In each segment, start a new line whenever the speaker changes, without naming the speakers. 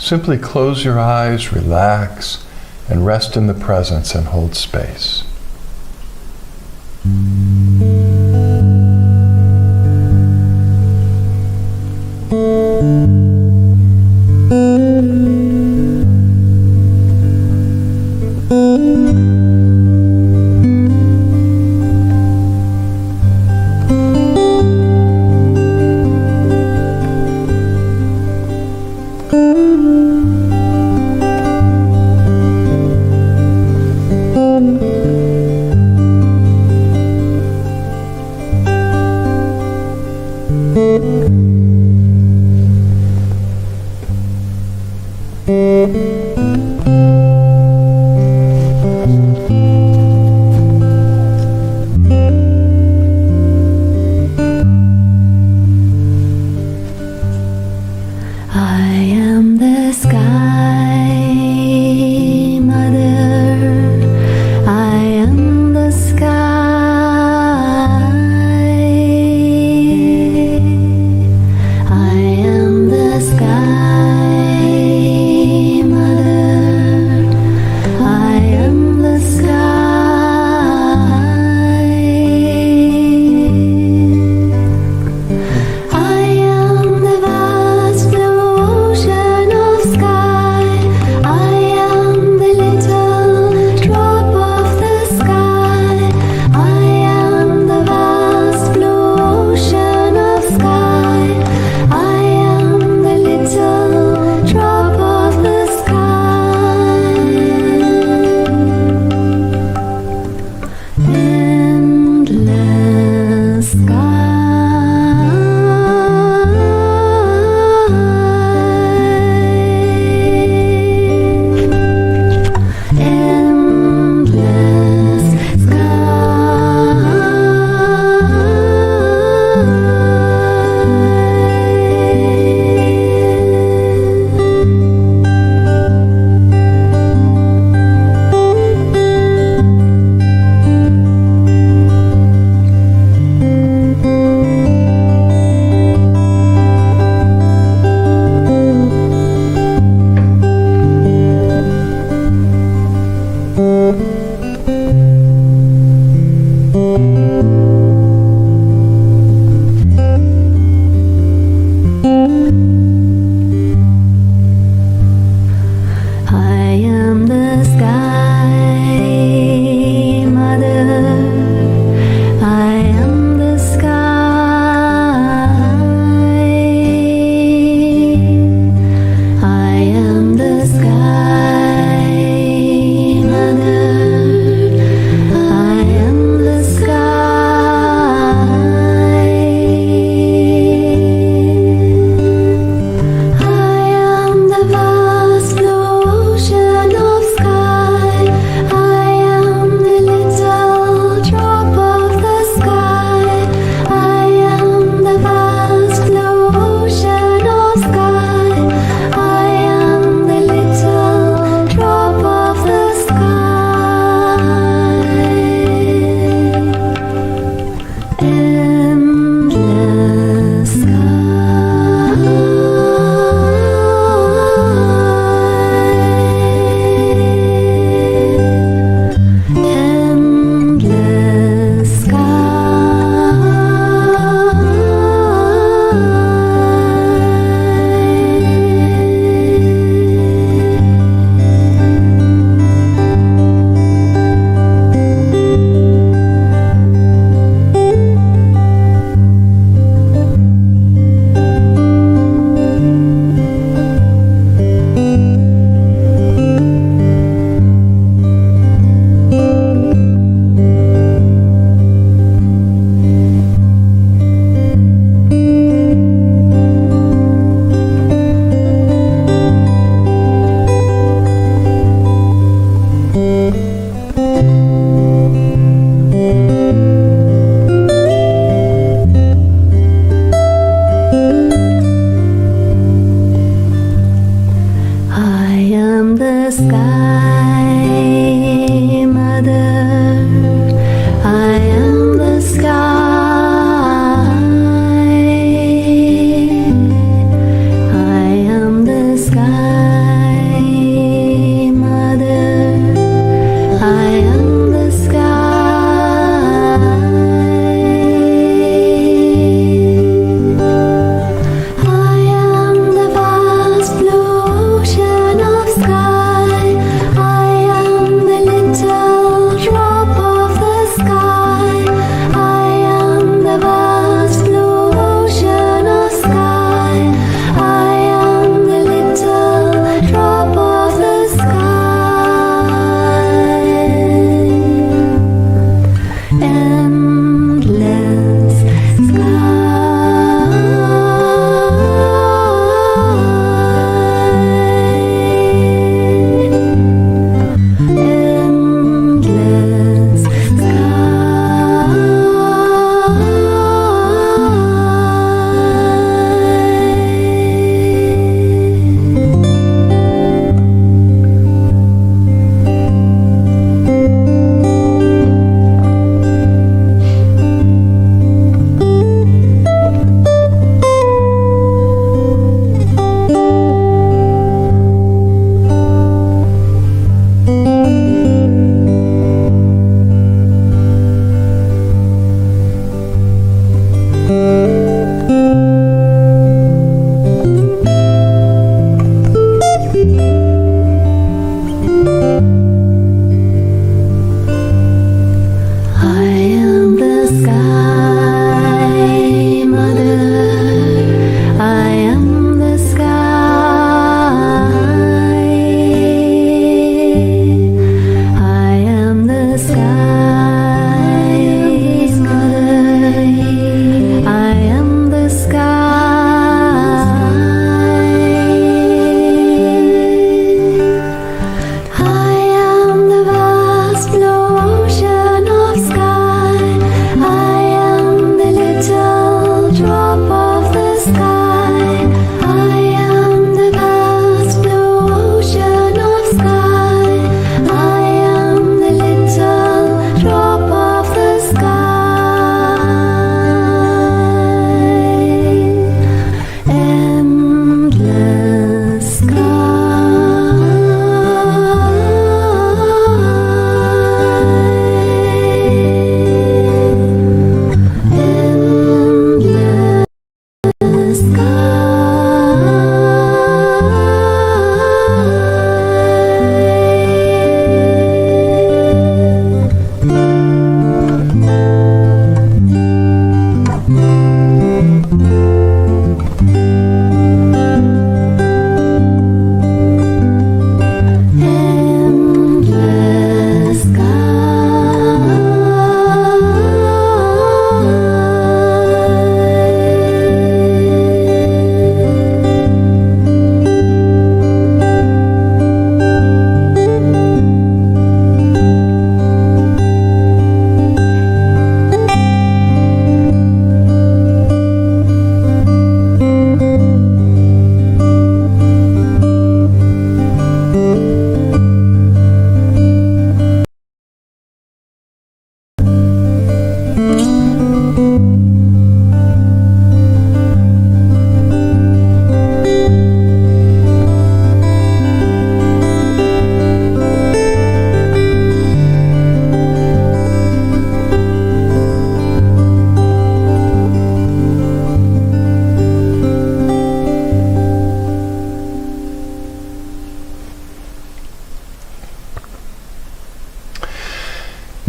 Simply close your eyes, relax, and rest in the presence and hold space.
sky.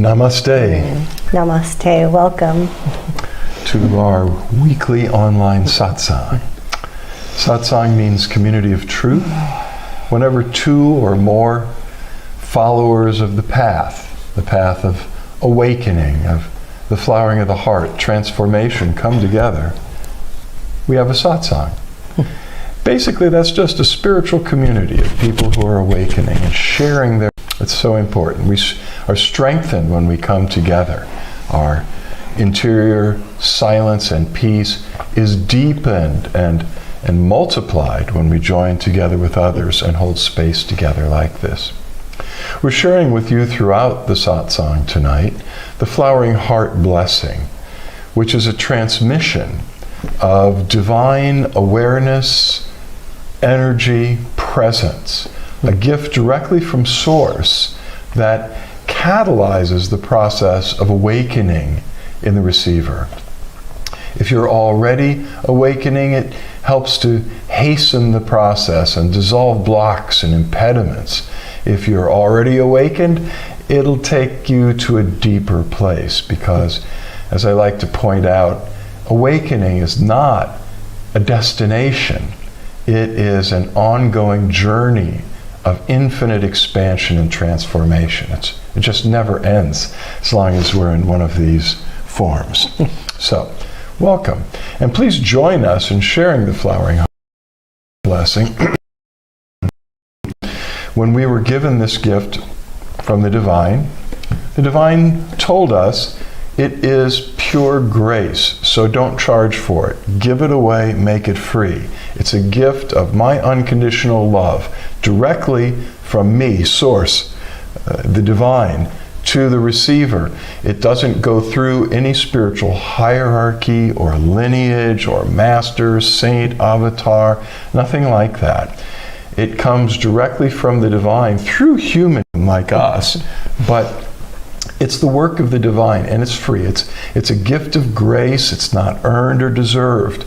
Namaste
Namaste. Welcome
to our weekly online satsang. Satsang means community of truth. Whenever two or more followers of the path of awakening, of the flowering of the heart, transformation, come together, we have a satsang. Basically, that's just a spiritual community of people who are awakening and sharing their... It's so important. We are strengthened when we come together. Our interior silence and peace is deepened and multiplied when we join together with others and hold space together like this. We're sharing with you throughout the satsang tonight the Flowering Heart Blessing, which is a transmission of divine awareness, energy, presence, a gift directly from Source that catalyzes the process of awakening in the receiver. If you're already awakening, it helps to hasten the process and dissolve blocks and impediments. If you're already awakened, it'll take you to a deeper place because, as I like to point out, awakening is not a destination. It is an ongoing journey of infinite expansion and transformation. It just never ends as long as we're in one of these forms. So, welcome. And please join us in sharing the Flowering Heart Blessing. When we were given this gift from the Divine told us it is pure grace, so don't charge for it. Give it away, make it free. It's a gift of my unconditional love, directly from me, Source, the Divine, to the receiver. It doesn't go through any spiritual hierarchy or lineage or master, saint, avatar, nothing like that. It comes directly from the Divine through human like us, but it's the work of the Divine, and it's free. It's a gift of grace. It's not earned or deserved.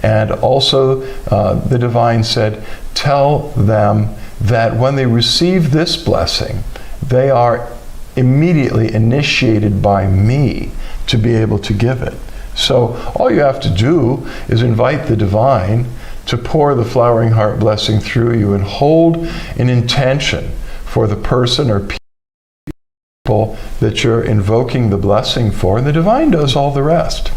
And also, the Divine said, tell them that when they receive this blessing, they are immediately initiated by me to be able to give it. So all you have to do is invite the Divine to pour the Flowering Heart Blessing through you and hold an intention for the person or people that you're invoking the blessing for, and the Divine does all the rest.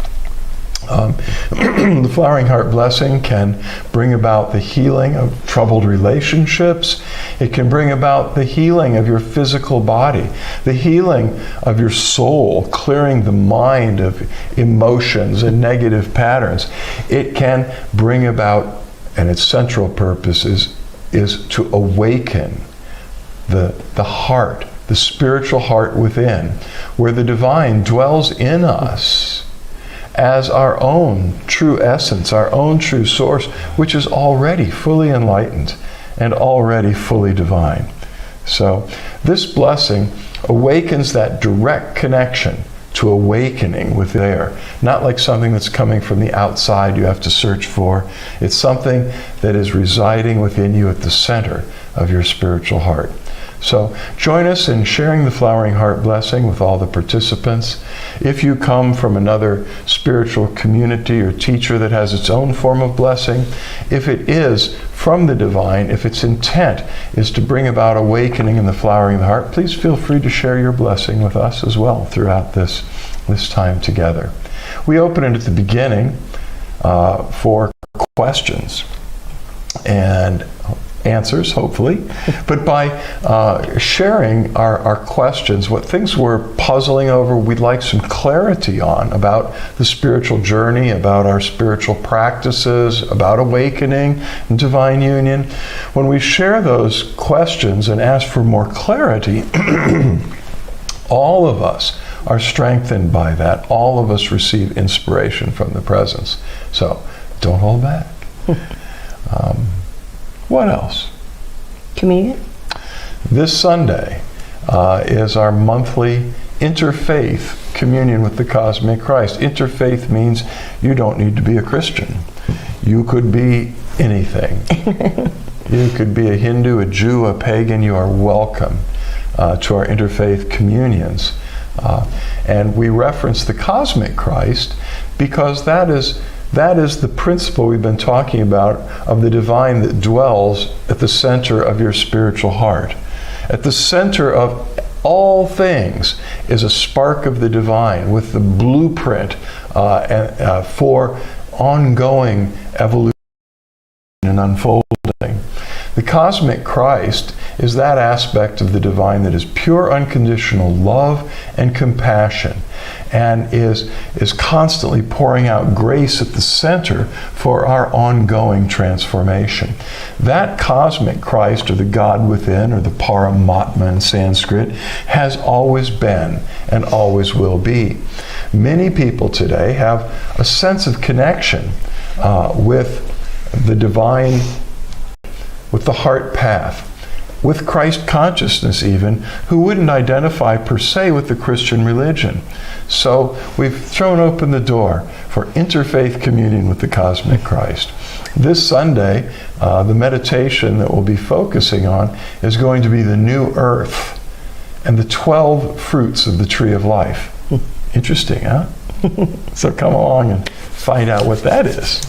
The Flowering Heart Blessing can bring about the healing of troubled relationships. It can bring about the healing of your physical body, the healing of your soul, clearing the mind of emotions and negative patterns. It can bring about, and its central purpose is to awaken the heart, the spiritual heart within, where the Divine dwells in us as our own true essence, our own true source, which is already fully enlightened and already fully divine. So this blessing awakens that direct connection to awakening with there, not like something that's coming from the outside you have to search for. It's something that is residing within you at the center of your spiritual heart. So join us in sharing the Flowering Heart Blessing with all the participants. If you come from another spiritual community or teacher that has its own form of blessing, if it is from the Divine, if its intent is to bring about awakening in the flowering of the heart, please feel free to share your blessing with us as well throughout this time together. We open it at the beginning for questions and answers, hopefully, but by sharing our questions, what things we're puzzling over, we'd like some clarity on about the spiritual journey, about our spiritual practices, about awakening and divine union. When we share those questions and ask for more clarity, all of us are strengthened by that. All of us receive inspiration from the presence. So don't hold back. What else?
Communion?
This Sunday is our monthly interfaith communion with the cosmic Christ. Interfaith means you don't need to be a Christian. You could be anything. You could be a Hindu, a Jew, a pagan. You are welcome to our interfaith communions. And we reference the cosmic Christ because that is the principle we've been talking about of the divine that dwells at the center of your spiritual heart. At the center of all things is a spark of the divine with the blueprint for ongoing evolution and unfolding. The cosmic Christ is that aspect of the divine that is pure unconditional love and compassion and is constantly pouring out grace at the center for our ongoing transformation. That cosmic Christ, or the God within, or the Paramatma in Sanskrit, has always been and always will be. Many people today have a sense of connection with the divine, with the heart path, with Christ consciousness even, who wouldn't identify per se with the Christian religion. So we've thrown open the door for interfaith communion with the cosmic Christ. This Sunday, the meditation that we'll be focusing on is going to be the new earth and the 12 fruits of the tree of life. Interesting, huh? So come along and find out what that is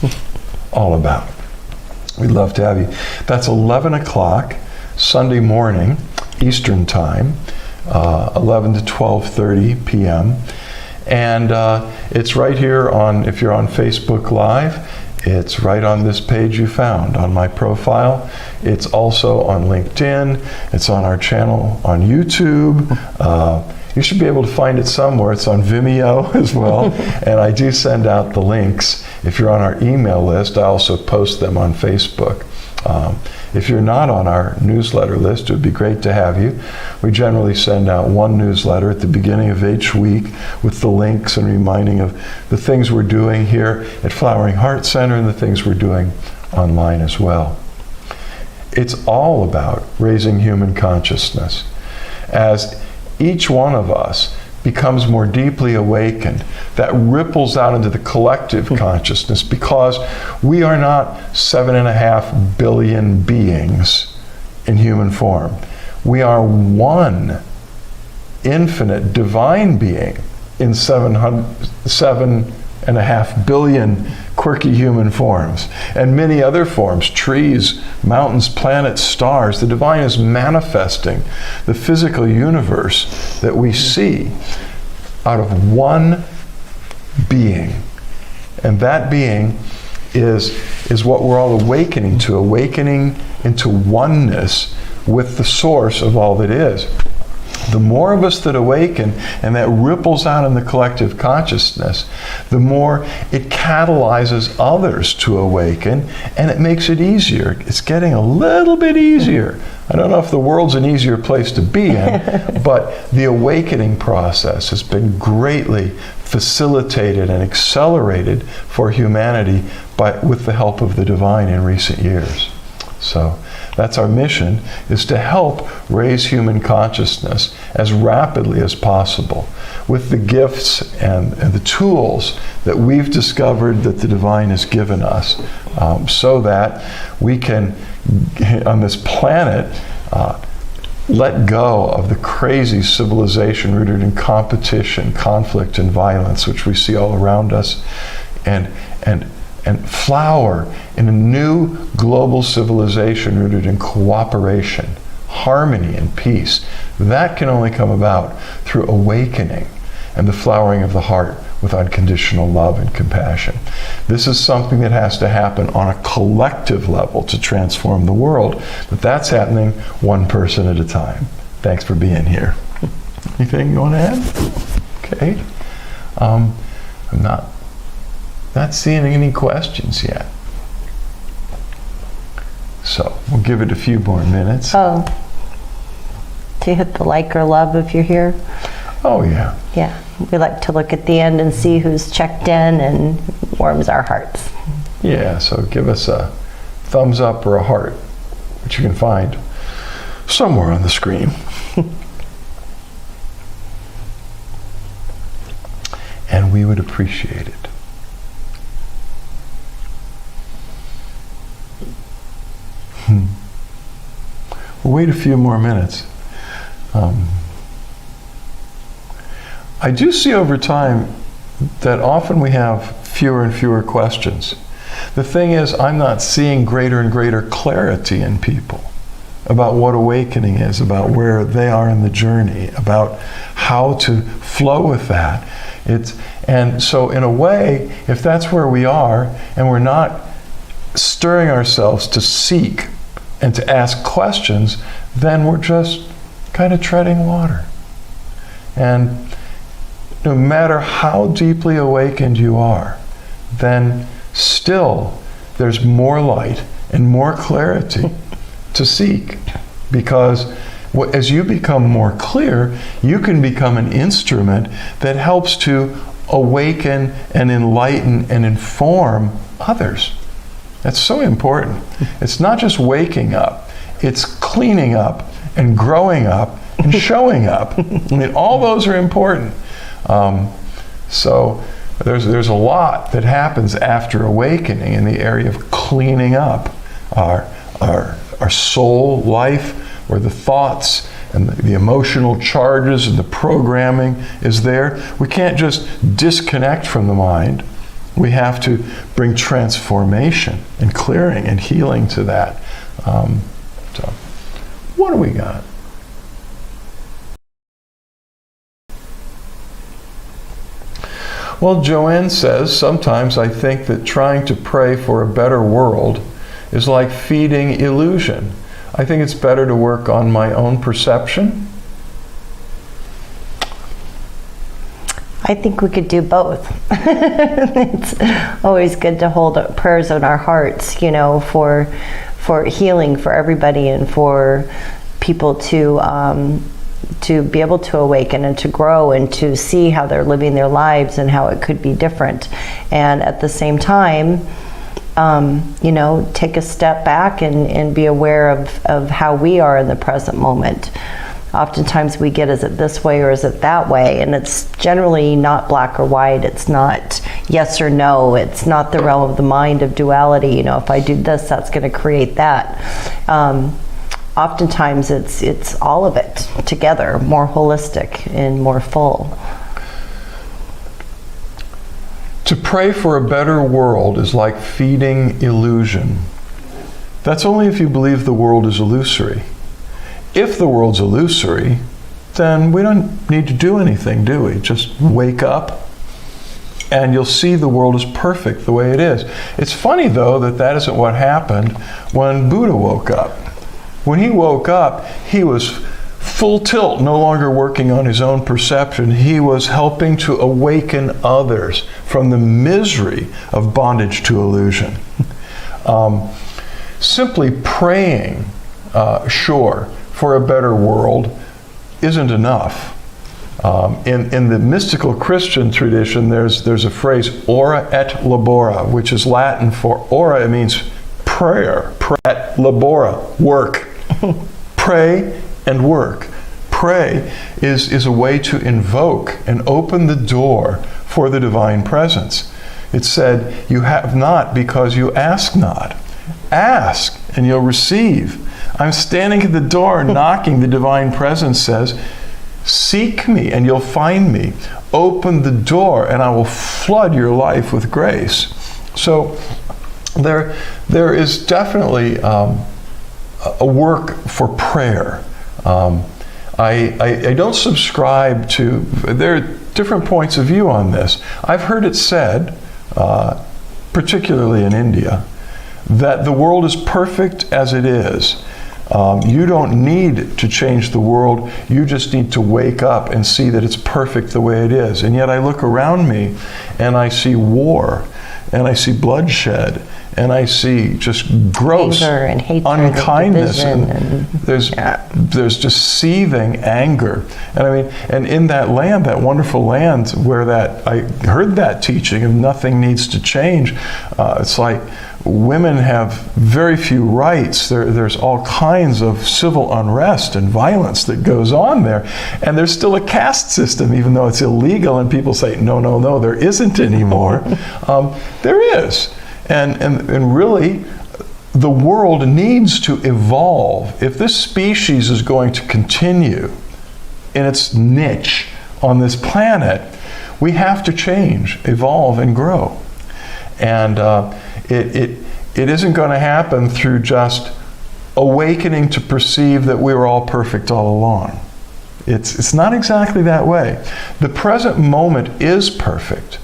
all about. We'd love to have you. That's 11 o'clock Sunday morning, Eastern Time, 11 to 12:30 p.m. And it's right here on, if you're on Facebook Live, it's right on this page you found on my profile. It's also on LinkedIn. It's on our channel on YouTube. You should be able to find it somewhere. It's on Vimeo as well. And I do send out the links. If you're on our email list, I also post them on Facebook. If you're not on our newsletter list, it would be great to have you. We generally send out one newsletter at the beginning of each week with the links and reminding of the things we're doing here at Flowering Heart Center and the things we're doing online as well. It's all about raising human consciousness. As each one of us becomes more deeply awakened, that ripples out into the collective consciousness, because we are not 7.5 billion beings in human form. We are one infinite divine being in 7.5 billion quirky human forms, and many other forms, trees, mountains, planets, stars. The divine is manifesting the physical universe that we see out of one being. And that being is what we're all awakening to, awakening into oneness with the source of all that is. The more of us that awaken, and that ripples out in the collective consciousness, the more it catalyzes others to awaken, and it makes it easier. It's getting a little bit easier. I don't know if the world's an easier place to be in, but the awakening process has been greatly facilitated and accelerated for humanity with the help of the divine in recent years. So that's our mission, is to help raise human consciousness as rapidly as possible with the gifts and the tools that we've discovered that the divine has given us, so that we can, on this planet, let go of the crazy civilization rooted in competition, conflict, and violence, which we see all around us, and flower in a new global civilization rooted in cooperation, harmony, and peace. That can only come about through awakening and the flowering of the heart with unconditional love and compassion. This is something that has to happen on a collective level to transform the world, but that's happening one person at a time. Thanks for being here. Anything you want to add? Okay. I'm not seeing any questions yet. So we'll give it a few more minutes.
Oh, do you hit the like or love if you're here?
Oh, yeah.
Yeah, we like to look at the end and see who's checked in, and warms our hearts.
Yeah, so give us a thumbs up or a heart, which you can find somewhere on the screen. And we would appreciate it. We'll wait a few more minutes. I do see over time that often we have fewer and fewer questions. The thing is, I'm not seeing greater and greater clarity in people about what awakening is, about where they are in the journey, about how to flow with that. And so in a way, if that's where we are, and we're not stirring ourselves to seek and to ask questions, then we're just kind of treading water. And no matter how deeply awakened you are, then still there's more light and more clarity to seek. Because as you become more clear, you can become an instrument that helps to awaken and enlighten and inform others. That's so important. It's not just waking up, it's cleaning up and growing up and showing up. I mean, all those are important. So there's a lot that happens after awakening in the area of cleaning up our soul life, where the thoughts and the emotional charges and the programming is there. We can't just disconnect from the mind. We have to bring transformation and clearing and healing to that. So, what do we got? Well, Joanne says, sometimes I think that trying to pray for a better world is like feeding illusion. I think it's better to work on my own perception.
I think we could do both. It's always good to hold up prayers on our hearts, for healing for everybody, and for people to be able to awaken and to grow and to see how they're living their lives and how it could be different. And at the same time, take a step back and be aware of how we are in the present moment. Oftentimes we get, is it this way or is it that way? And it's generally not black or white. It's not yes or no. It's not the realm of the mind of duality. If I do this, that's going to create that. Oftentimes it's all of it together, more holistic and more full.
To pray for a better world is like feeding illusion. That's only if you believe the world is illusory. If the world's illusory, then we don't need to do anything, do we? Just wake up and you'll see the world is perfect the way it is. It's funny, though, that isn't what happened when Buddha woke up. When he woke up, he was full tilt, no longer working on his own perception. He was helping to awaken others from the misery of bondage to illusion. Simply praying, for a better world isn't enough. In the mystical Christian tradition, there's a phrase, ora et labora, which is Latin for ora. It means prayer. Et labora, work. Pray and work. Pray is a way to invoke and open the door for the divine presence. It said, you have not because you ask not. Ask and you'll receive. I'm standing at the door knocking, the divine presence says, seek me and you'll find me. Open the door and I will flood your life with grace. So there is definitely a work for prayer. I don't subscribe to, there are different points of view on this. I've heard it said, particularly in India, that the world is perfect as it is. You don't need to change the world. You just need to wake up and see that it's perfect the way it is. And yet I look around me and I see war, and I see bloodshed, and I see just gross
anger and hatred,
unkindness,
and
there's just seething anger. And in that land, that wonderful land where I heard that teaching of nothing needs to change, it's like women have very few rights. There's all kinds of civil unrest and violence that goes on there. And there's still a caste system, even though it's illegal, and people say, no, there isn't anymore. There is. And really, the world needs to evolve. If this species is going to continue in its niche on this planet, we have to change, evolve, and grow. And it isn't going to happen through just awakening to perceive that we were all perfect all along. It's not exactly that way. The present moment is perfect,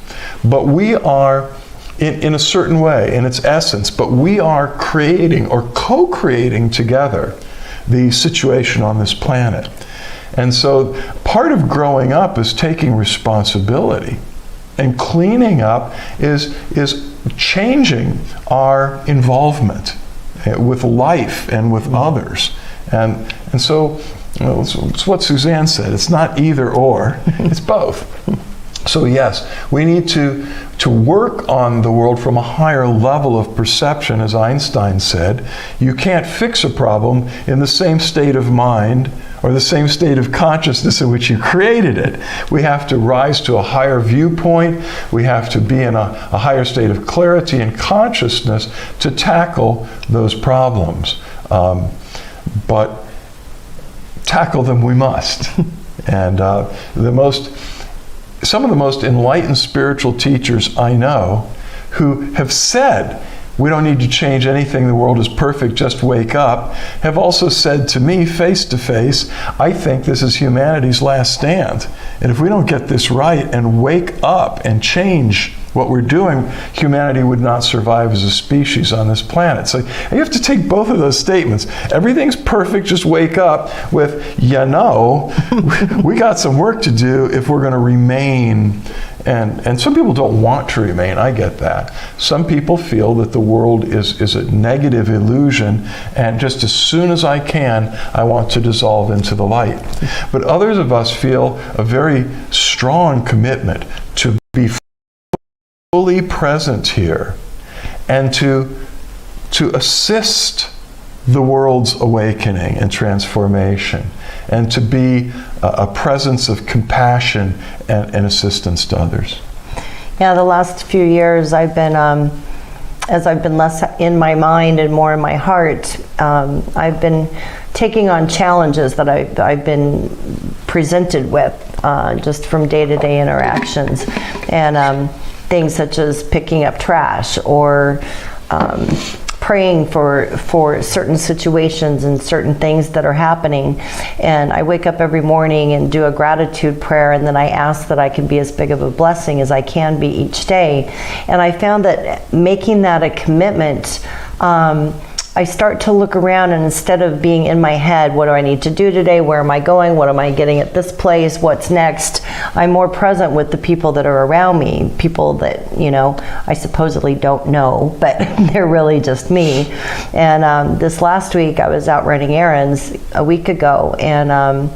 but we are, in a certain way, in its essence, but we are creating or co-creating together the situation on this planet. And so part of growing up is taking responsibility. And cleaning up is changing our involvement with life and with others. And so, it's what Suzanne said, it's not either or, it's both. So yes, we need to work on the world from a higher level of perception, as Einstein said. You can't fix a problem in the same state of mind or the same state of consciousness in which you created it. We have to rise to a higher viewpoint. We have to be in a higher state of clarity and consciousness to tackle those problems. But tackle them we must. And some of the most enlightened spiritual teachers I know who have said, we don't need to change anything, the world is perfect, just wake up, have also said to me face to face, I think this is humanity's last stand. And if we don't get this right and wake up and change what we're doing, humanity would not survive as a species on this planet. So you have to take both of those statements. Everything's perfect, just wake up, with, we got some work to do if we're going to remain. And some people don't want to remain, I get that. Some people feel that the world is a negative illusion, and just as soon as I can, I want to dissolve into the light. But others of us feel a very strong commitment to be fully present here and to assist the world's awakening and transformation, and to be a presence of compassion and assistance to others.
Yeah, the last few years I've been, as I've been less in my mind and more in my heart, I've been taking on challenges that I've been presented with just from day-to-day interactions, and things such as picking up trash or praying for certain situations and certain things that are happening. And I wake up every morning and do a gratitude prayer, and then I ask that I can be as big of a blessing as I can be each day. And I found that making that a commitment, I start to look around, and instead of being in my head, what do I need to do today? Where am I going? What am I getting at this place? What's next? I'm more present with the people that are around me, people that, I supposedly don't know, but they're really just me. And this last week, I was out running errands a week ago, and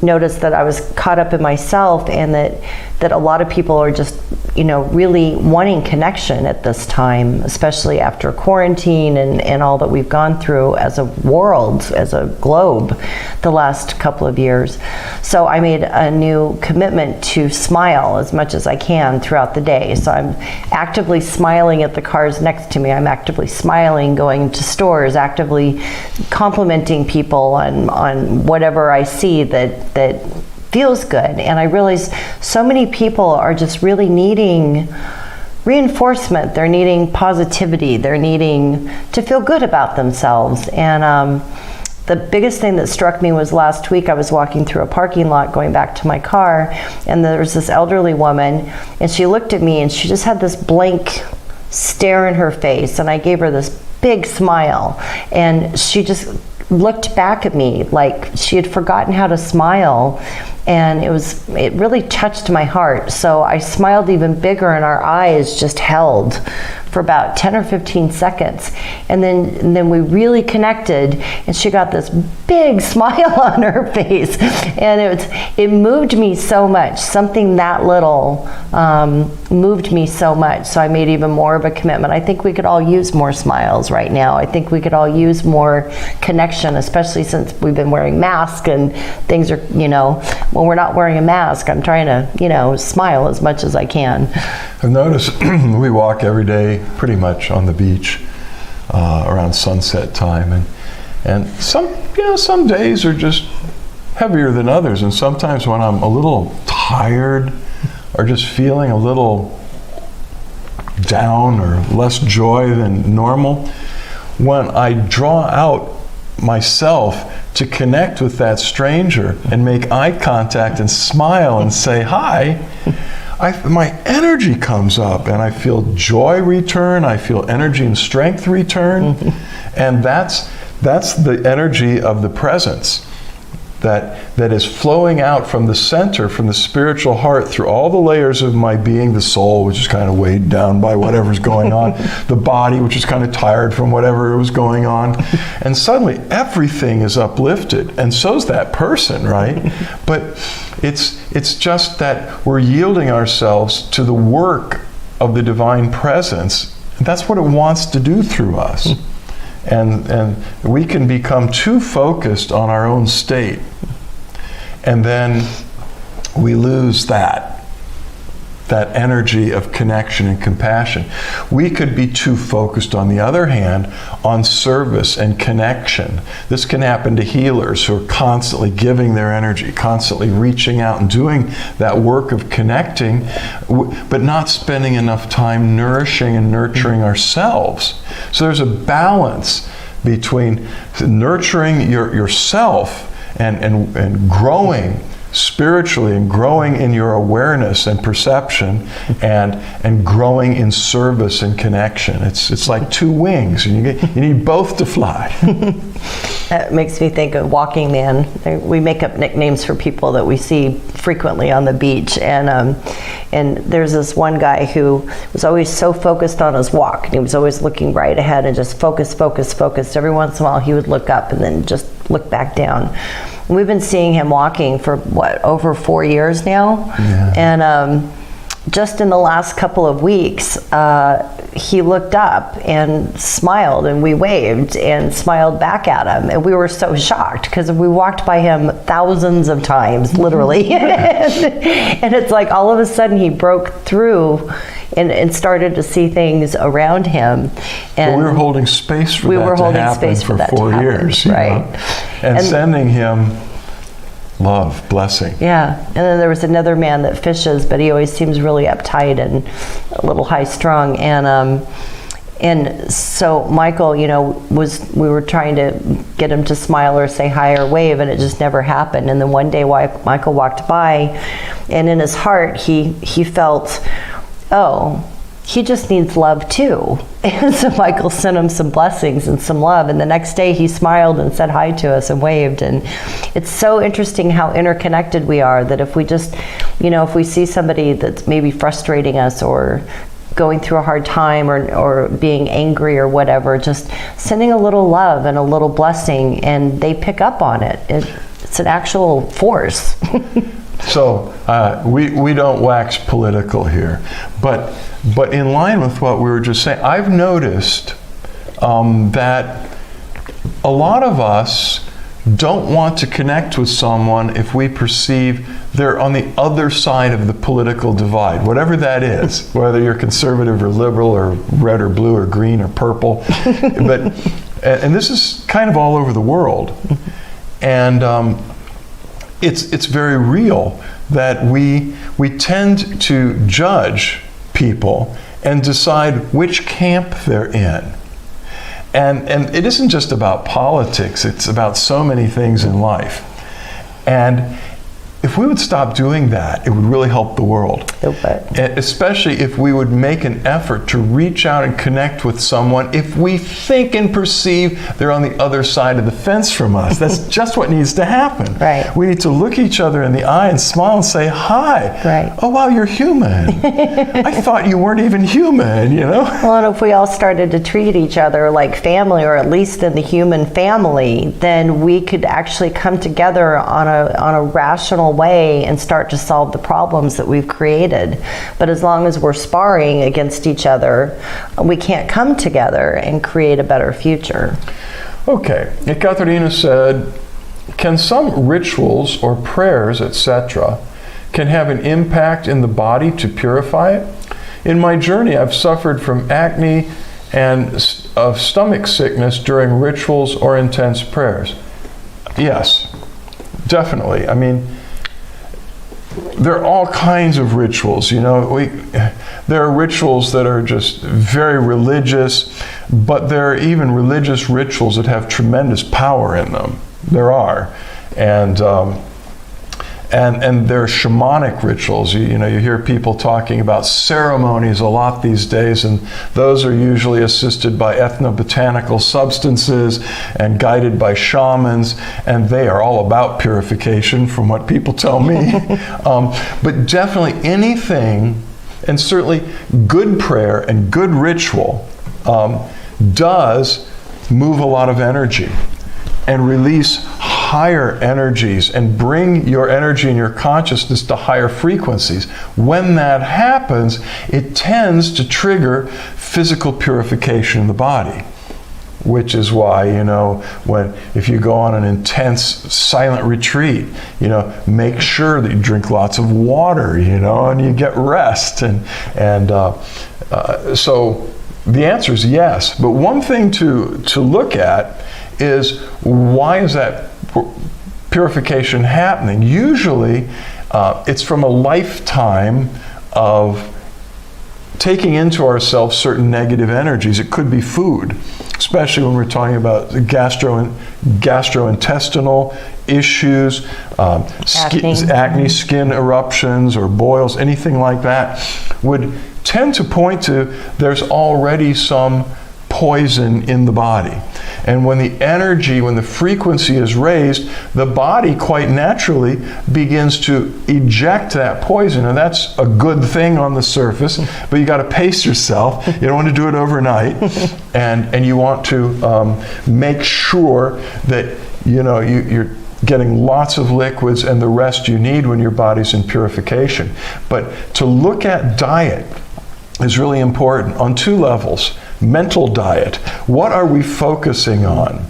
noticed that I was caught up in myself, and that a lot of people are just, really wanting connection at this time, especially after quarantine and all that we've gone through as a world, as a globe, the last couple of years. So I made a new commitment to smile as much as I can throughout the day. So I'm actively smiling at the cars next to me. I'm actively smiling, going to stores, actively complimenting people on whatever I see that feels good. And I realize so many people are just really needing reinforcement. They're needing positivity. They're needing to feel good about themselves. And the biggest thing that struck me was last week I was walking through a parking lot going back to my car, and there was this elderly woman, and she looked at me and she just had this blank stare in her face, and I gave her this big smile, and she just looked back at me like she had forgotten how to smile, and it really touched my heart. So I smiled even bigger, and our eyes just held for about 10 or 15 seconds, and then we really connected, and she got this big smile on her face, and it moved me so much. Something that little moved me so much, so I made even more of a commitment. I think we could all use more smiles right now. I think we could all use more connection, especially since we've been wearing masks and things are, when we're not wearing a mask, I'm trying to, smile as much as I can.
I've noticed we walk every day pretty much on the beach around sunset time, and some days are just heavier than others, and sometimes when I'm a little tired or just feeling a little down or less joy than normal, when I draw out myself to connect with that stranger and make eye contact and smile and say hi, my energy comes up and I feel joy return, I feel energy and strength return, and that's the energy of the presence that is flowing out from the center, from the spiritual heart, through all the layers of my being, the soul, which is kind of weighed down by whatever's going on, the body, which is kind of tired from whatever was going on, and suddenly everything is uplifted, and so's that person, right? But it's just that we're yielding ourselves to the work of the divine presence, and that's what it wants to do through us. And we can become too focused on our own state, and then we lose that energy of connection and compassion. We could be too focused, on the other hand, on service and connection. This can happen to healers who are constantly giving their energy, constantly reaching out and doing that work of connecting, but not spending enough time nourishing and nurturing ourselves. So there's a balance between nurturing yourself and growing spiritually, and growing in your awareness and perception, and growing in service and connection. It's like two wings, and you need both to fly.
That makes me think of Walking Man. We make up nicknames for people that we see frequently on the beach, and there's this one guy who was always so focused on his walk, and he was always looking right ahead and just focused. Every once in a while he would look up and then just look back down. And we've been seeing him walking for over 4 years now.
Yeah.
And just in the last couple of weeks, he looked up and smiled, and we waved and smiled back at him, and we were so shocked because we walked by him thousands of times, literally. And it's like all of a sudden he broke through and started to see things around him. And
we were holding space for that to happen for 4 years,
right?
And sending him love, blessing.
Yeah, and then there was another man that fishes, but he always seems really uptight and a little high-strung. And so Michael, we were trying to get him to smile or say hi or wave, and it just never happened. And then one day Michael walked by, and in his heart he felt, oh, he just needs love too. And so Michael sent him some blessings and some love, and the next day he smiled and said hi to us and waved. And it's so interesting how interconnected we are, that if we just, if we see somebody that's maybe frustrating us or going through a hard time or being angry or whatever, just sending a little love and a little blessing, and they pick up on it. It's an actual force.
So we don't wax political here, but in line with what we were just saying, I've noticed that a lot of us don't want to connect with someone if we perceive they're on the other side of the political divide, whatever that is, whether you're conservative or liberal or red or blue or green or purple. And this is kind of all over the world. And it's very real that we tend to judge people and decide which camp they're in. And it isn't just about politics, it's about so many things in life. And if we would stop doing that, it would really help the world. Especially if we would make an effort to reach out and connect with someone if we think and perceive they're on the other side of the fence from us. That's just what needs to happen.
Right.
We need to look each other in the eye and smile and say, hi.
Right.
Oh, wow, you're human. I thought you weren't even human,
Well, and if we all started to treat each other like family, or at least in the human family, then we could actually come together on a rational way and start to solve the problems that we've created. But as long as we're sparring against each other, we can't come together and create a better future.
Okay, Ekaterina said, can some rituals or prayers, etc., can have an impact in the body to purify it? In my journey, I've suffered from acne and of stomach sickness during rituals or intense prayers. Yes, definitely. I mean, there are all kinds of rituals. There are rituals that are just very religious, but there are even religious rituals that have tremendous power in them. There are, and there are shamanic rituals. You hear people talking about ceremonies a lot these days, and those are usually assisted by ethnobotanical substances and guided by shamans, and they are all about purification from what people tell me. But definitely anything, and certainly good prayer and good ritual does move a lot of energy and release higher energies and bring your energy and your consciousness to higher frequencies. When that happens, it tends to trigger physical purification in the body, which is why, if you go on an intense silent retreat, make sure that you drink lots of water, and you get rest. So the answer is yes. But one thing to look at is, why is that purification happening? Usually it's from a lifetime of taking into ourselves certain negative energies. It could be food, especially when we're talking about gastrointestinal issues, acne, skin eruptions or boils, anything like that would tend to point to there's already some poison in the body. And when the frequency is raised, the body quite naturally begins to eject that poison. And that's a good thing on the surface, but you got to pace yourself. You don't want to do it overnight. And you want to make sure that you're getting lots of liquids and the rest you need when your body's in purification. But to look at diet is really important on two levels. Mental diet. What are we focusing on?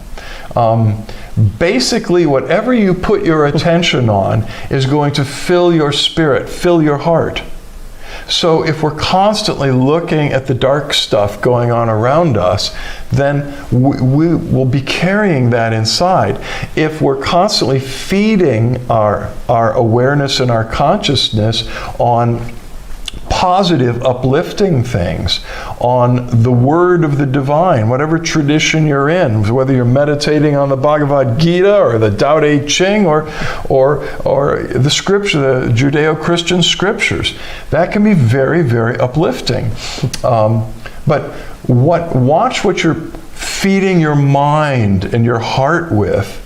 Basically, whatever you put your attention on is going to fill your spirit, fill your heart. So if we're constantly looking at the dark stuff going on around us, then we will be carrying that inside. If we're constantly feeding our awareness and our consciousness on positive, uplifting things, on the word of the divine, whatever tradition you're in, whether you're meditating on the Bhagavad Gita or the Tao Te Ching or the scripture, the Judeo-Christian scriptures, that can be very, very uplifting. But watch what you're feeding your mind and your heart with,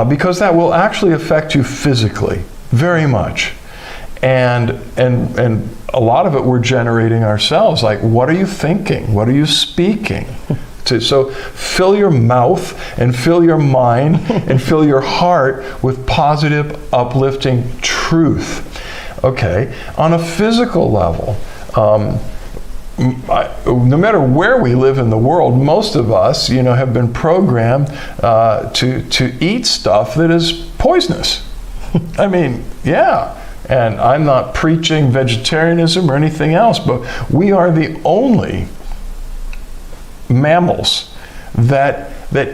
because that will actually affect you physically very much. And a lot of it we're generating ourselves. Like, what are you thinking? What are you speaking? So fill your mouth and fill your mind and fill your heart with positive, uplifting truth. Okay, on a physical level, no matter where we live in the world, most of us, have been programmed to eat stuff that is poisonous. I mean, yeah. And I'm not preaching vegetarianism or anything else, but we are the only mammals that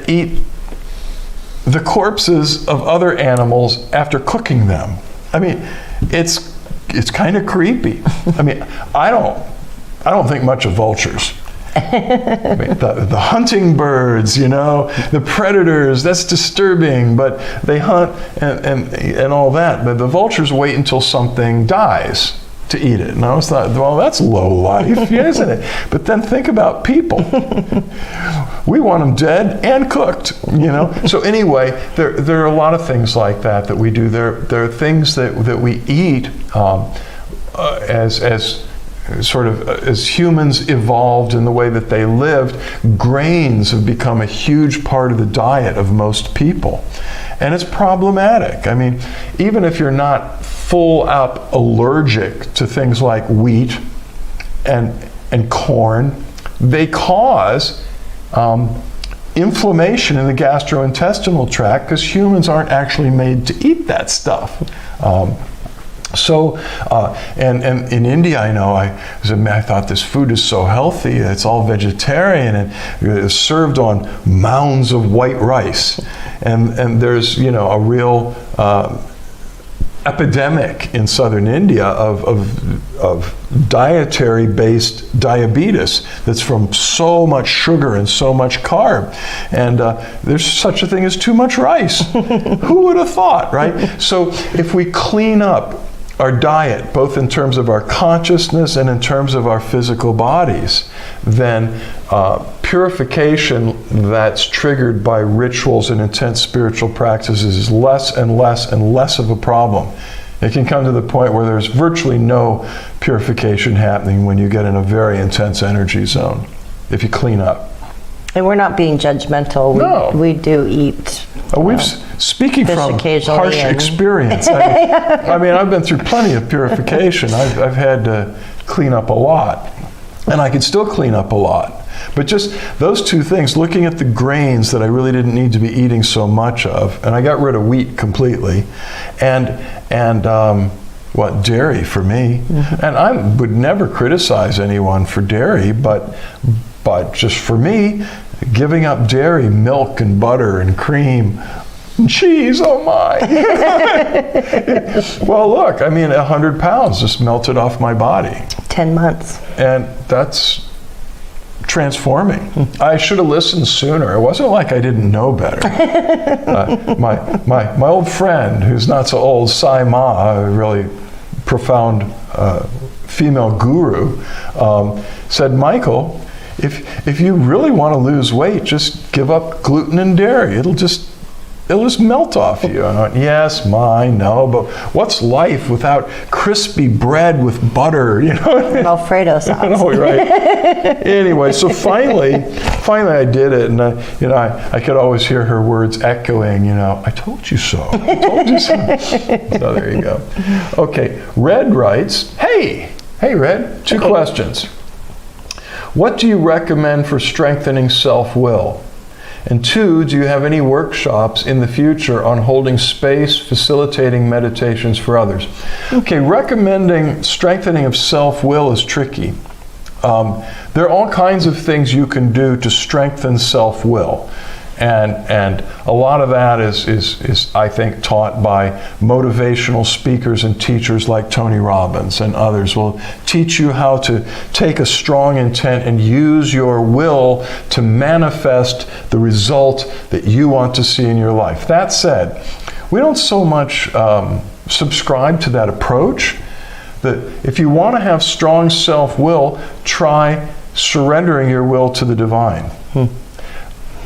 eat the corpses of other animals after cooking them. I mean, it's kind of creepy. I mean, I don't think much of vultures. I mean, the hunting birds, the predators, that's disturbing, but they hunt and all that. But the vultures wait until something dies to eat it. And I always thought, well, that's low life, isn't it? But then think about people. We want them dead and cooked, So anyway, there are a lot of things like that we do. There are things that we eat as humans evolved in the way that they lived. Grains have become a huge part of the diet of most people. And it's problematic. I mean, even if you're not full out allergic to things like wheat and corn, they cause inflammation in the gastrointestinal tract because humans aren't actually made to eat that stuff. And in India, I know, I thought this food is so healthy. It's all vegetarian and it's served on mounds of white rice. And there's, a real epidemic in southern India of dietary-based diabetes that's from so much sugar and so much carb. And there's such a thing as too much rice. Who would have thought, right? So if we clean up our diet, both in terms of our consciousness and in terms of our physical bodies, then purification that's triggered by rituals and intense spiritual practices is less and less and less of a problem. It can come to the point where there's virtually no purification happening when you get in a very intense energy zone, if you clean up.
And we're not being judgmental.
No.
We do eat.
Speaking
fish
from
occasionally
harsh
and-
experience, I mean, I've been through plenty of purification. I've had to clean up a lot, and I can still clean up a lot. But just those two things, looking at the grains that I really didn't need to be eating so much of, and I got rid of wheat completely, and dairy for me. Mm-hmm. And I would never criticize anyone for dairy, but just for me, giving up dairy, milk and butter and cream, cheese, oh my. Well, look, I mean, 100 pounds just melted off my body.
10 months.
And that's transforming. I should have listened sooner. It wasn't like I didn't know better. My old friend, who's not so old, Sai Ma, a really profound female guru, said, Michael, if you really want to lose weight, just give up gluten and dairy. It'll just melt off you. And I went, yes, Ma, I know, but what's life without crispy bread with butter, you know?
And Alfredo sauce.
No, right. Anyway, so finally I did it, and I could always hear her words echoing, I told you so. I told you so. So there you go. Okay, Red writes, hey Red, two questions. What do you recommend for strengthening self-will? And two, do you have any workshops in the future on holding space, facilitating meditations for others? Okay, recommending strengthening of self-will is tricky. There are all kinds of things you can do to strengthen self-will. And a lot of that is I think taught by motivational speakers and teachers like Tony Robbins, and others will teach you how to take a strong intent and use your will to manifest the result that you want to see in your life. That said, we don't so much subscribe to that approach. That if you want to have strong self-will, try surrendering your will to the divine.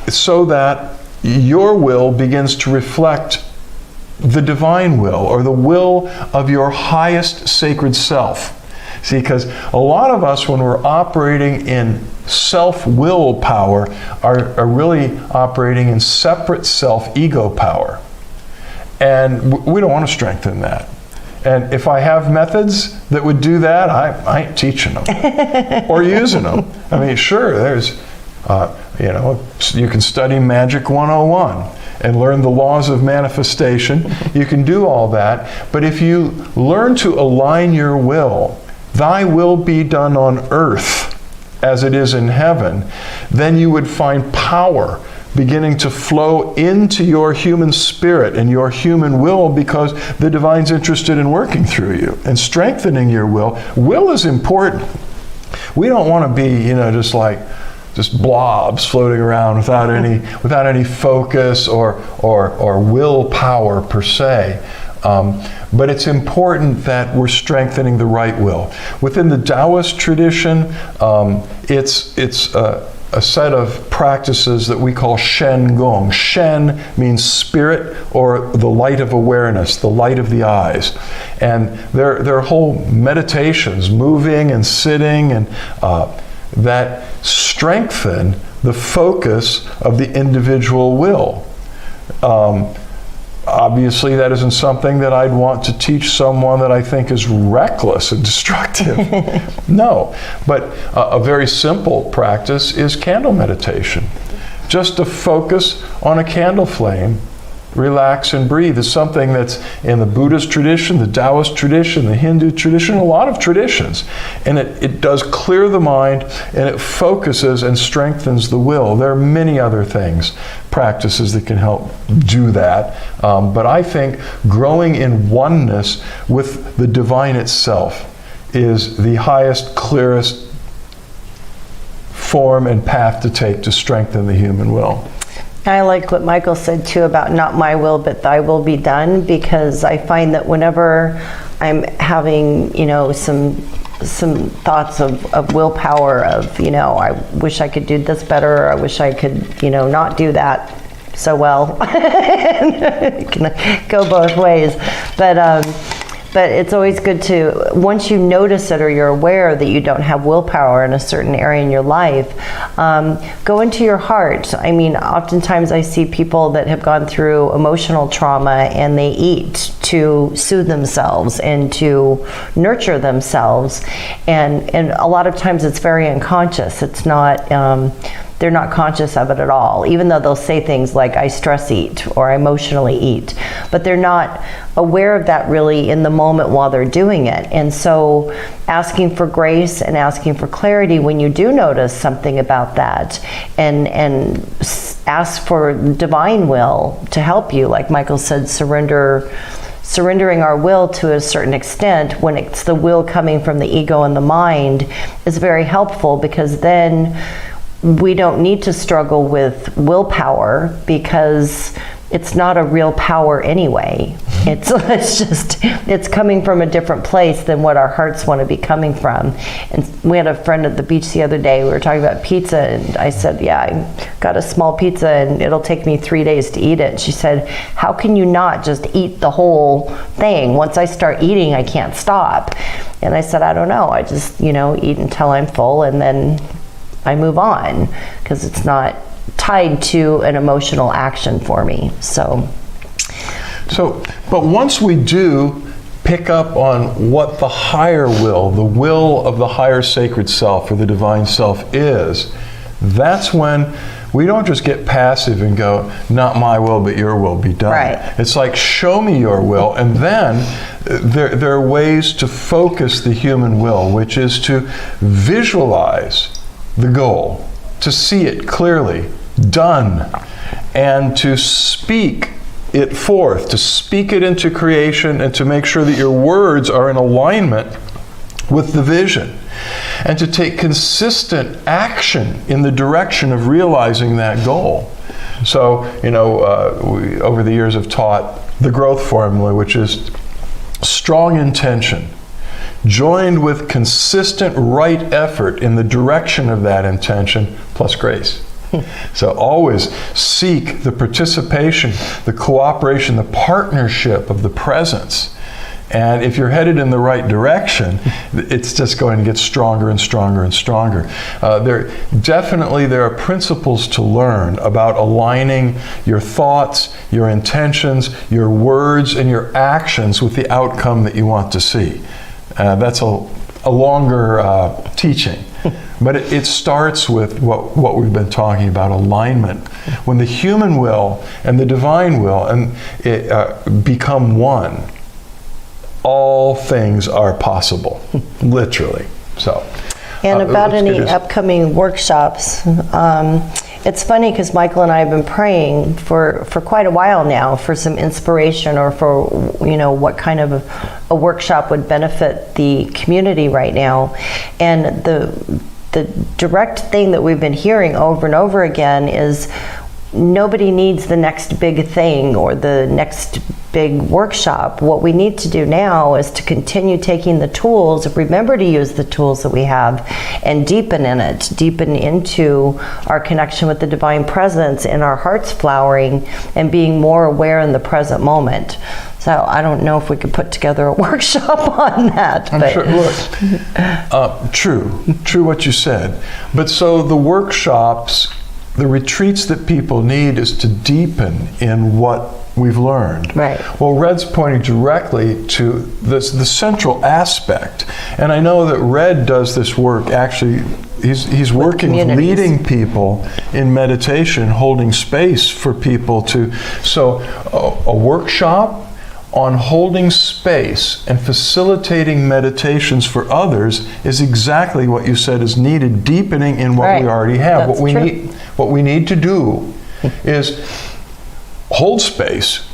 So that your will begins to reflect the divine will, or the will of your highest sacred self. See, because a lot of us, when we're operating in self-will power, are really operating in separate self-ego power. And we don't want to strengthen that. And if I have methods that would do that, I ain't teaching them or using them. I mean, sure, there's you can study Magic 101 and learn the laws of manifestation. You can do all that. But if you learn to align your will, thy will be done on earth as it is in heaven, then you would find power beginning to flow into your human spirit and your human will, because the divine's interested in working through you and strengthening your will. Will is important. We don't want to be, just blobs floating around without any focus or willpower per se. But it's important that we're strengthening the right will. Within the Taoist tradition, it's a set of practices that we call Shen Gong. Shen means spirit, or the light of awareness, the light of the eyes. And there are whole meditations, moving and sitting, and that strengthen the focus of the individual will. Obviously, that isn't something that I'd want to teach someone that I think is reckless and destructive. No, but a very simple practice is candle meditation. Just to focus on a candle flame, relax and breathe, is something that's in the Buddhist tradition, the Taoist tradition, the Hindu tradition, a lot of traditions. And it does clear the mind, and it focuses and strengthens the will. There are many other things practices that can help do that. But I think growing in oneness with the divine itself is the highest, clearest form and path to take to strengthen the human will.
I like what Michael said too about not my will but thy will be done, because I find that whenever I'm having, some thoughts of willpower, of, I wish I could do this better, or I wish I could, not do that so well. It can go both ways. But it's always good to, once you notice it or you're aware that you don't have willpower in a certain area in your life, go into your heart. I mean, oftentimes I see people that have gone through emotional trauma and they eat to soothe themselves and to nurture themselves. And a lot of times it's very unconscious. It's not, they're not conscious of it at all, even though they'll say things like, I stress eat or I emotionally eat, but they're not aware of that really in the moment while they're doing it. And so asking for grace and asking for clarity when you do notice something about that, and ask for divine will to help you. Like Michael said, surrendering our will to a certain extent, when it's the will coming from the ego and the mind, is very helpful, because then we don't need to struggle with willpower, because it's not a real power anyway. It's coming from a different place than what our hearts want to be coming from. And we had a friend at the beach the other day, we were talking about pizza, and I said, yeah, I got a small pizza and it'll take me 3 days to eat it. And she said, how can you not just eat the whole thing? Once I start eating, I can't stop. And I said, I don't know, I just, eat until I'm full, and then I move on, because it's not tied to an emotional action for me.
But once we do pick up on what the higher will, the will of the higher sacred self or the divine self is, that's when we don't just get passive and go, not my will, but your will be done.
Right.
It's like, show me your will. And then there are ways to focus the human will, which is to visualize the goal, to see it clearly done, and to speak it forth, to speak it into creation, and to make sure that your words are in alignment with the vision, and to take consistent action in the direction of realizing that goal. So, we over the years have taught the growth formula, which is strong intention joined with consistent right effort in the direction of that intention, plus grace. So always seek the participation, the cooperation, the partnership of the presence. And if you're headed in the right direction, it's just going to get stronger and stronger and stronger. There are principles to learn about aligning your thoughts, your intentions, your words, and your actions with the outcome that you want to see. That's a longer teaching. But it starts with what we've been talking about, alignment. When the human will and the divine will become one, all things are possible, literally. So.
And about any upcoming workshops, it's funny because Michael and I have been praying for quite a while now for some inspiration, or for what kind of a workshop would benefit the community right now. And the direct thing that we've been hearing over and over again is, nobody needs the next big thing or the next big workshop. What we need to do now is to continue taking the tools, remember to use the tools that we have, and deepen into our connection with the divine presence, and our hearts flowering and being more aware in the present moment. So I don't know if we could put together a workshop on that.
I'm sure. Look, true what you said. But so the workshops, the retreats that people need, is to deepen in what we've learned.
Right.
Well, Red's pointing directly to the central aspect. And I know that Red does this work, actually, he's working with leading people in meditation, holding space for people to, so a workshop on holding space and facilitating meditations for others is exactly what you said is needed, deepening in what we already have.
That's
what we need to do is hold space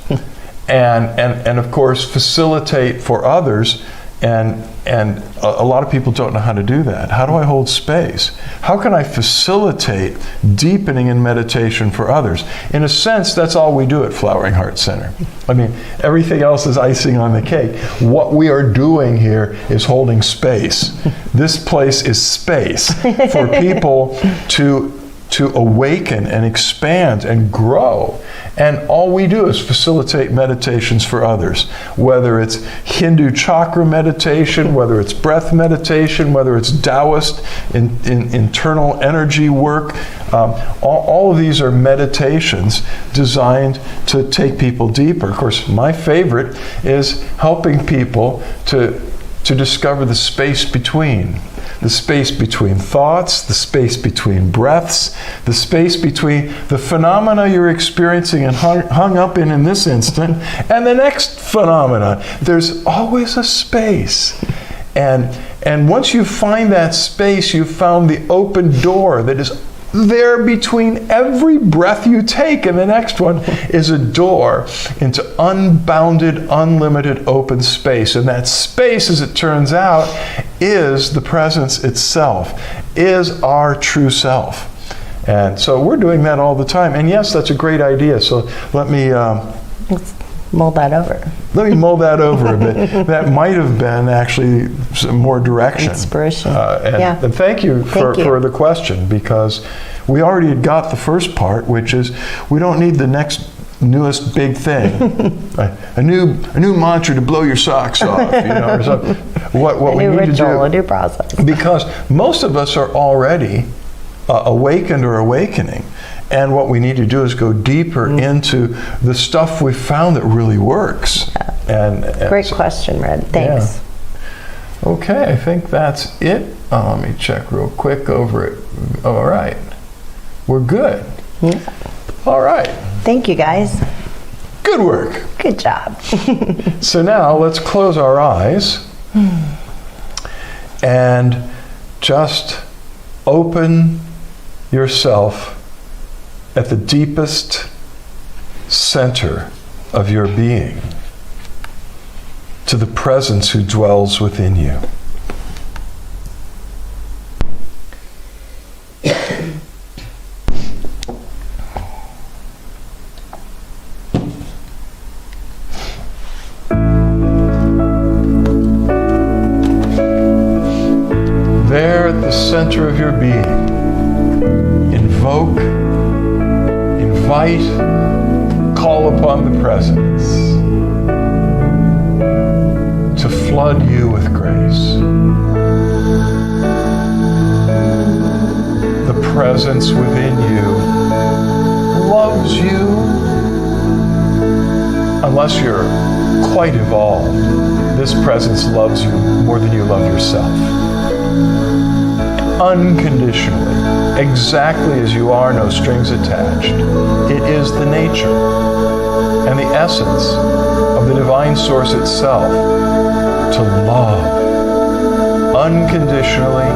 and of course facilitate for others. And a lot of people don't know how to do that. How do I hold space? How can I facilitate deepening in meditation for others? In a sense, that's all we do at Flowering Heart Center. I mean, everything else is icing on the cake. What we are doing here is holding space. This place is space for people to awaken and expand and grow. And all we do is facilitate meditations for others, whether it's Hindu chakra meditation, whether it's breath meditation, whether it's Taoist internal energy work. All of these are meditations designed to take people deeper. Of course, my favorite is helping people to discover the space between. The space between thoughts, the space between breaths, the space between the phenomena you're experiencing and hung up in this instant, and the next phenomena. There's always a space. And once you find that space, you've found the open door that is there between every breath you take and the next one is a door into unbounded, unlimited open space. And that space, as it turns out, is the presence itself, is our true self. And so we're doing that all the time. And yes, that's a great idea. So let me...
Let's mold that over.
Let me mold that over a bit. That might have been actually some more direction.
Inspiration.
And thank you for the question, because we already had got the first part, which is we don't need the next newest big thing, a new mantra to blow your socks off, or something. What we need to do,
a new process.
Because most of us are already awakened or awakening. And what we need to do is go deeper into the stuff we've found that really works.
Yeah. Great question, Red. Thanks.
Yeah. Okay, I think that's it. Let me check real quick over it. All right. We're good.
Yeah.
All right.
Thank you, guys.
Good work.
Good job.
So now let's close our eyes and just open yourself at the deepest center of your being to the presence who dwells within you. There at the center of your being, invoke, invite, call upon the presence to flood you with grace. The presence within you loves you, unless you're quite evolved. This presence loves you more than you love yourself. Unconditionally, exactly as you are, no strings attached. It is the nature and the essence of the divine source itself to love unconditionally,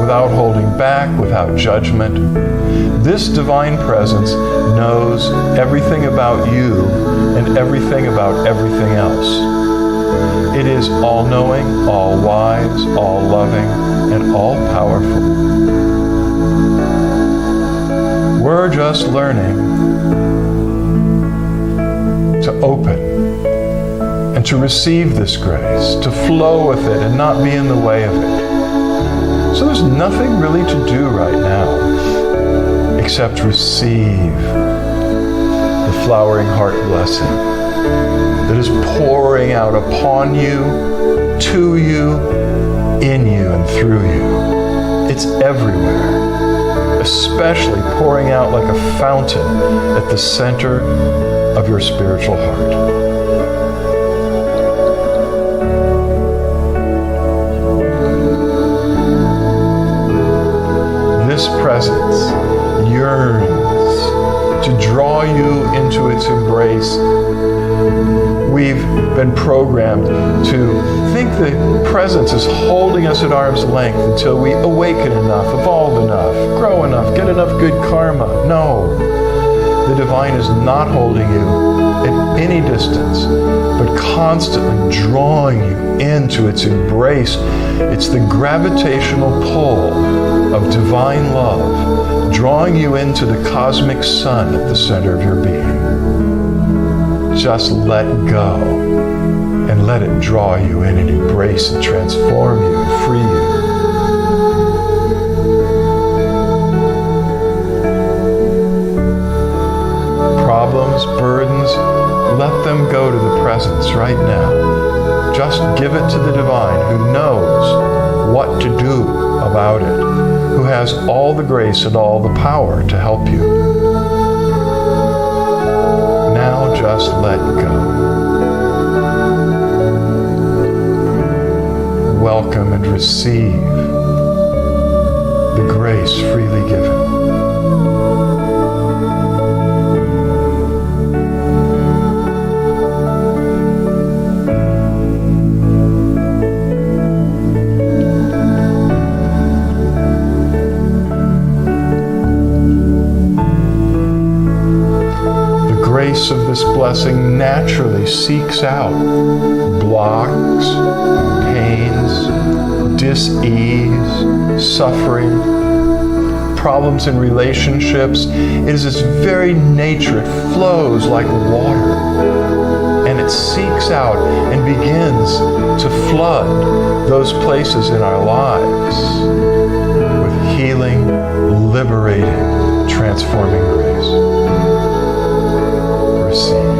without holding back, without judgment. This divine presence knows everything about you and everything about everything else. It is all-knowing, all-wise, all-loving, and all-powerful. We're just learning to open and to receive this grace, to flow with it and not be in the way of it. So there's nothing really to do right now except receive the flowering heart blessing that is pouring out upon you, to you, in you, and through you. It's everywhere, especially pouring out like a fountain at the center of your spiritual heart. This presence yearns to draw you into its embrace. We've been programmed to think the presence is holding us at arm's length until we awaken enough, evolve enough, grow enough, get enough good karma. No. The divine is not holding you at any distance, but constantly drawing you into its embrace. It's the gravitational pull of divine love, drawing you into the cosmic sun at the center of your being. Just let go and let it draw you in and embrace and transform you and free you. Problems, burdens, let them go to the presence right now. Just give it to the divine who knows what to do about it, who has all the grace and all the power to help you. Now just let go. Welcome and receive the grace freely given. The grace of this blessing naturally seeks out blocks, pains, dis-ease, suffering, problems in relationships. It is its very nature. It flows like water. And it seeks out and begins to flood those places in our lives with healing, liberating, transforming grace. Receive.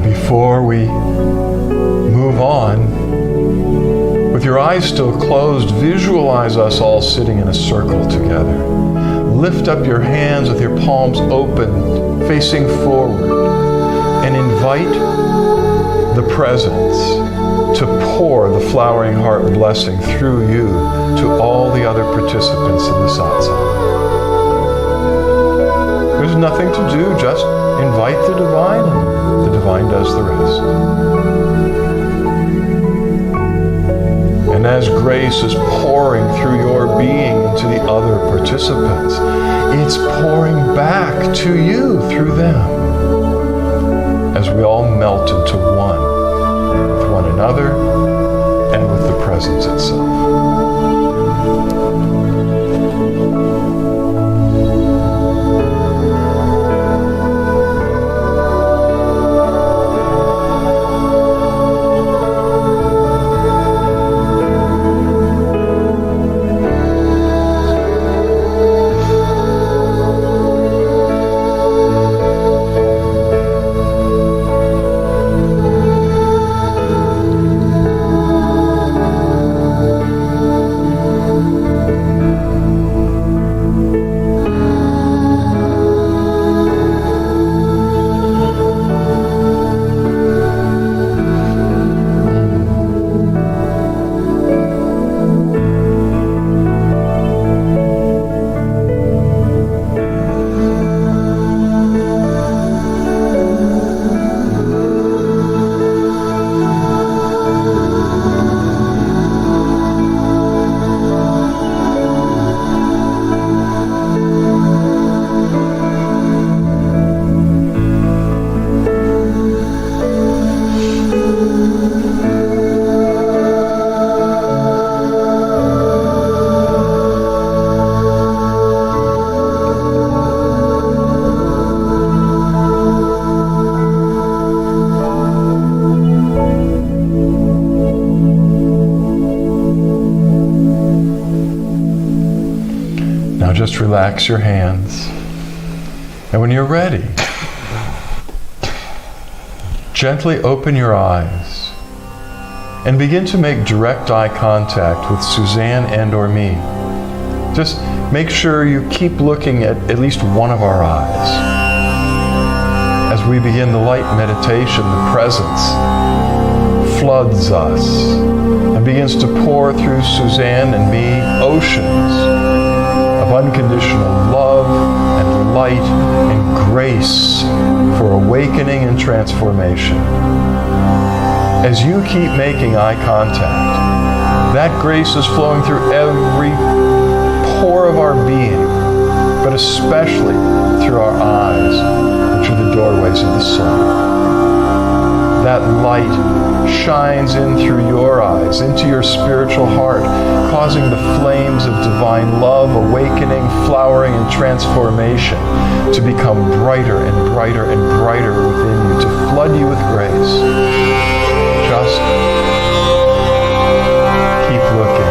Before we move on, with your eyes still closed, visualize us all sitting in a circle together. Lift up your hands with your palms open, facing forward, and invite the presence to pour the flowering heart blessing through you to all the other participants in the satsang. There's nothing to do, just invite the divine, and the divine does the rest. And as grace is pouring through your being into the other participants, it's pouring back to you through them as we all melt into one with one another and with the presence itself. Just relax your hands. And when you're ready, gently open your eyes and begin to make direct eye contact with Suzanne and or me. Just make sure you keep looking at least one of our eyes. As we begin the light meditation, the presence floods us and begins to pour through Suzanne and me oceans of unconditional love and light and grace for awakening and transformation. As you keep making eye contact, that grace is flowing through every pore of our being, but especially through our eyes, which are the doorways of the soul. That light shines in through your eyes, into your spiritual heart, causing the flames of divine love, awakening, flowering, and transformation to become brighter and brighter and brighter within you, to flood you with grace. Just keep looking.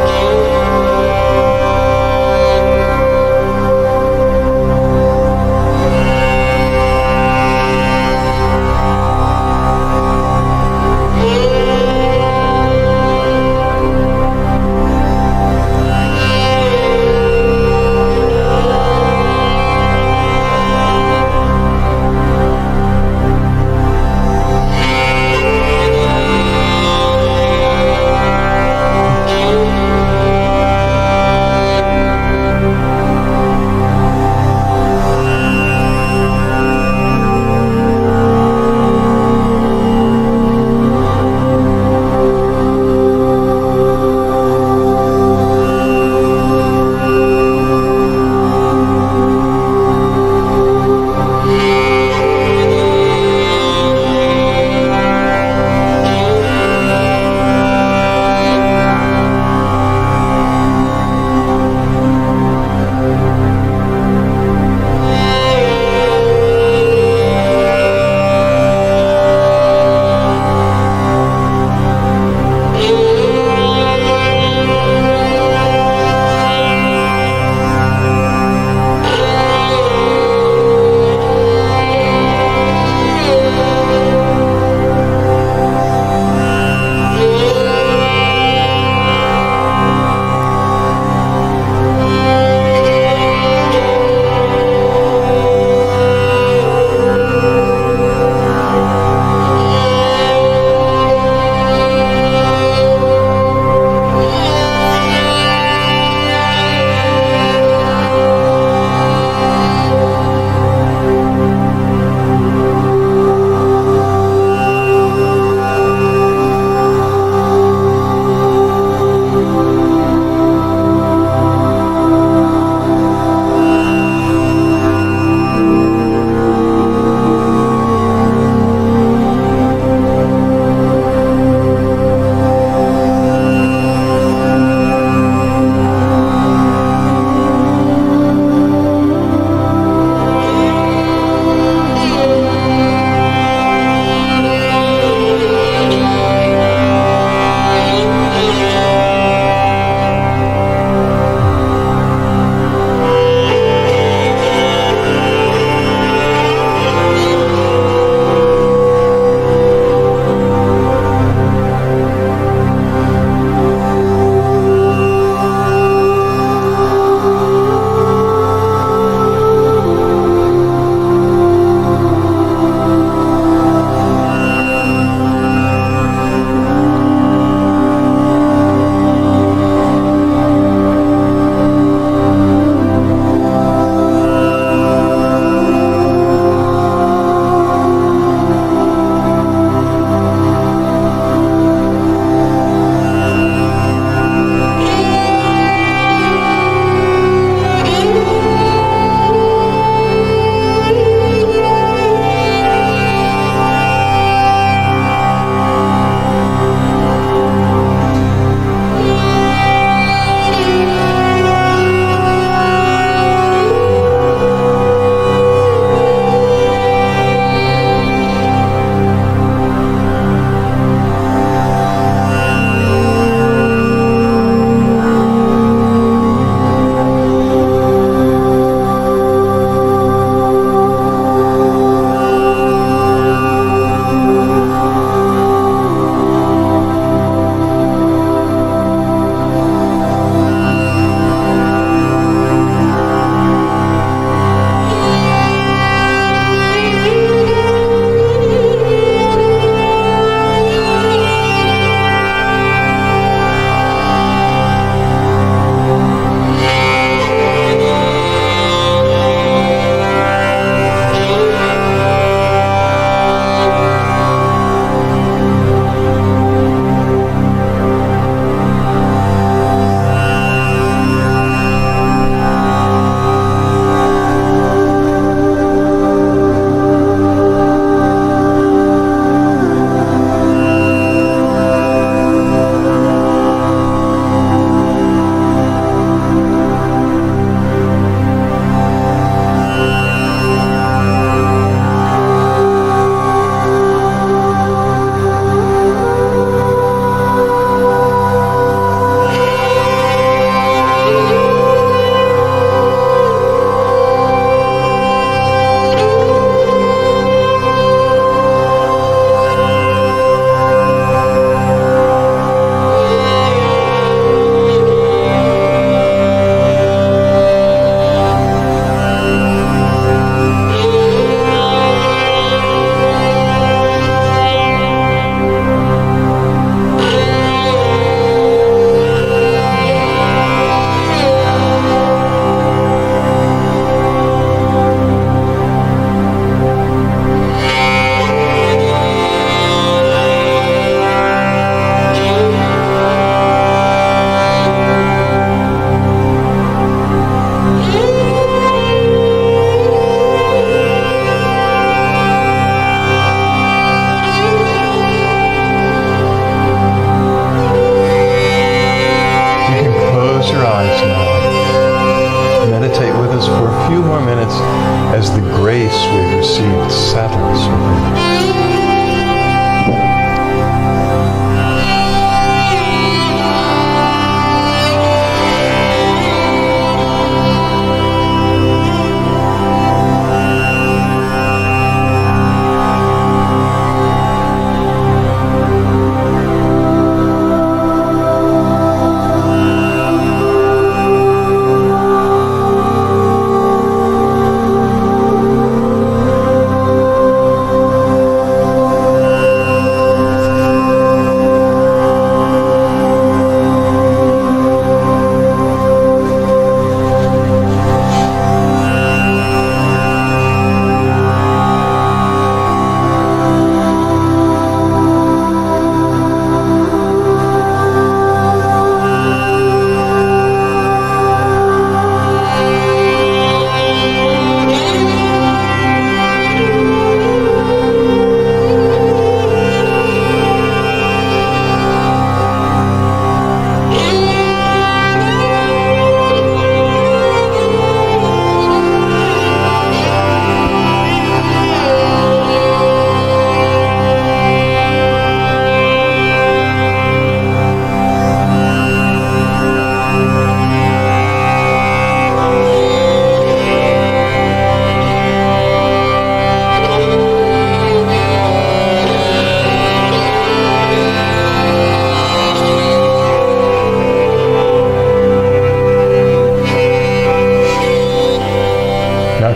gifts we've received settles within us.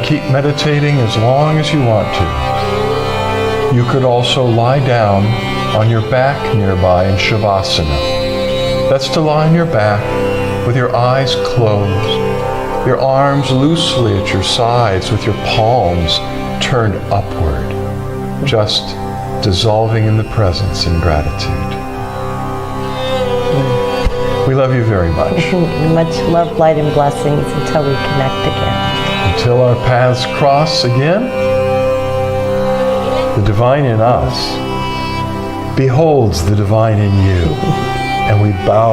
Keep meditating as long as you want to. You could also lie down on your back nearby in Shavasana. That's to lie on your back with your eyes closed, your arms loosely at your sides with your palms turned upward, just dissolving in the presence in gratitude. We love you very much.
Much love, light, and blessings until we connect again.
Until our paths cross again, the divine in us beholds the divine in you, and we bow